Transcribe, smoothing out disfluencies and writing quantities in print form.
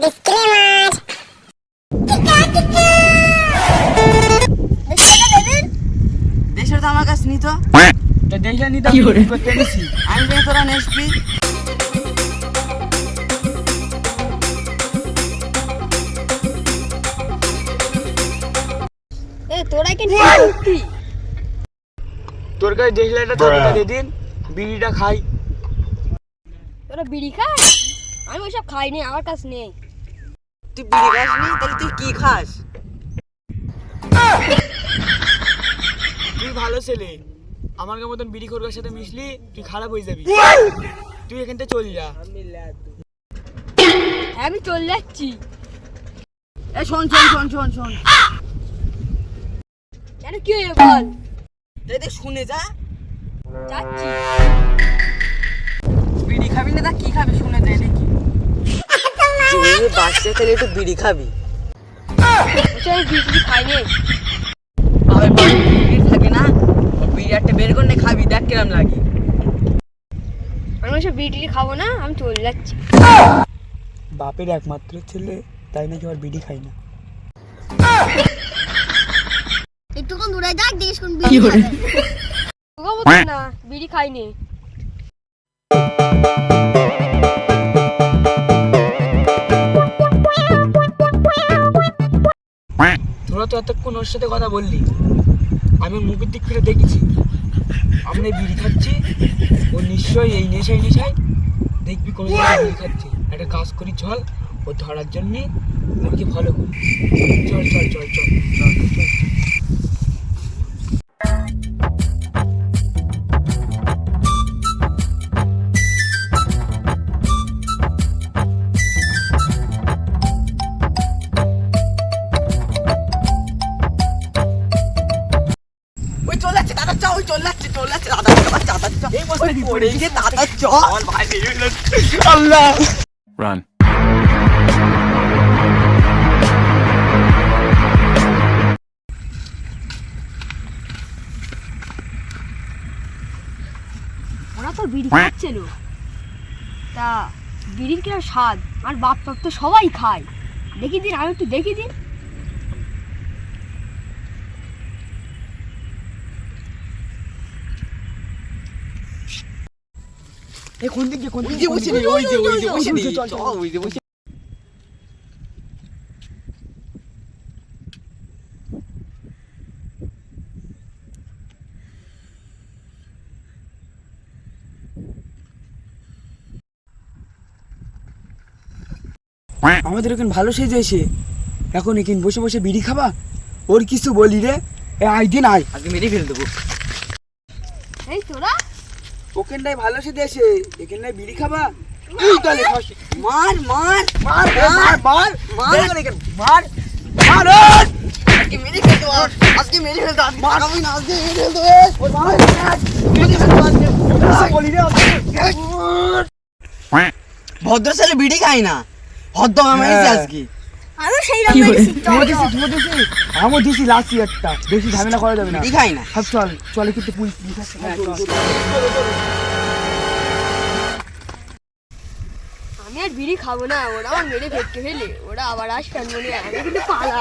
Disclaimer. দেশের তো আমার কাছে নিত তো দেশে নিতে করতে দিছি আমি যে তোরা নেসবি তোরা কি নিবি? তোর কাছে দেশলাইটা তোরটা দে দিন বিড়িটা খাই। তোরা বিড়ি খাস? আমি ওসব খাইনি, আমার কাছে নেই। তুই বিড়ি খাস নি তাহলে তুই কি খাস? তুই ভালো ছেলে, আমার মতন বিড়ি খোরকার সাথে মিশলি তুই খারাপ হয়ে যাবি। তুই এখান থেকে চল যা। আমি চলে যাচ্ছি। এ শোন শোন শোন শোন শোন কেন, কি হয়ে বল? এই শুনে যা। যাচ্ছি। বিড়ি খাবি না তা কি খাবি শুনে যা নাকি? তুই বাচ্চা তাহলে একটু বিড়ি খাবি। আমি বিড়ি খাইনি। আবার বিড়ি থাকে না, বিড়ি একটা বের করে নে খাবি, দেখ কিরম লাগে। আমি ওসব বিড়ি খাবো না, আমি চলে যাচ্ছি। বাপের একমাত্র ছেলে তাই নাকি আবার বিড়ি খাই না। একটুক্ষণ দূরে যাক, দেখিস কোন বিড়ি খাবে। খাবো না, বিড়ি খাইনি। তোরা তো এতক্ষণ ওর সাথে কথা বললি, আমি মুখের দিক ফিরে দেখেছি আমরা বিড়ি খাচ্ছি, ও নিশ্চয়ই এই নেশায় দেখবি কোনো জায়গায় বিড়ি খাচ্ছে। একটা কাজ করি চল, ও ধরার জন্যে ওকে ফলো করি। চল চল চল চল চল চল। Run. ওরা তো বিড়ি খাচ্ছিল, তা বিড়ির কিরম স্বাদ, আর বাপ বাপ তো সবাই খায়। দেখি দিন, আমি একটু দেখি দিন। কোন দিকে কোন দিকে বসে রে? ওই যে বসে রে, চল চল ওই যে বসে। আমাদের এখন ভালো সেজেছে, এখন এখানে বসে বসে বিড়ি খাবা? ওর কিছু বলি রে, আই দিন আয়, আগে মেরে ফেলে দেবো। এই তোরা ওখানটায় ভালো সেজেছে, এখানটায় বিড়ি খাবা? এই তাহলে মার মার মার মার মার মার মার মার আজকে মেরে ফেলে দেবো, আজকে মেরে ফেলে দেবো, মার আমি না আজকে মেরে ফেলে দেবো। ওই মার মেরে ফেলে দেবো বলি রে। ভদ্র ছেলে বিড়ি খাই না, ভদ্র আমি আজকে। আমি সেই রকম আমি দিছি লাসি একটা, বেশি ঝামেলা করা যাবে না। বিড়ি খাই না সব। চল চলে কিন্তু পুলিশ। আমি আর বিড়ি খাবো না, ওরা আমার মেরে ফেটকে ফেলে, ওরা আবার আসবে, আমি কিন্তু পালা।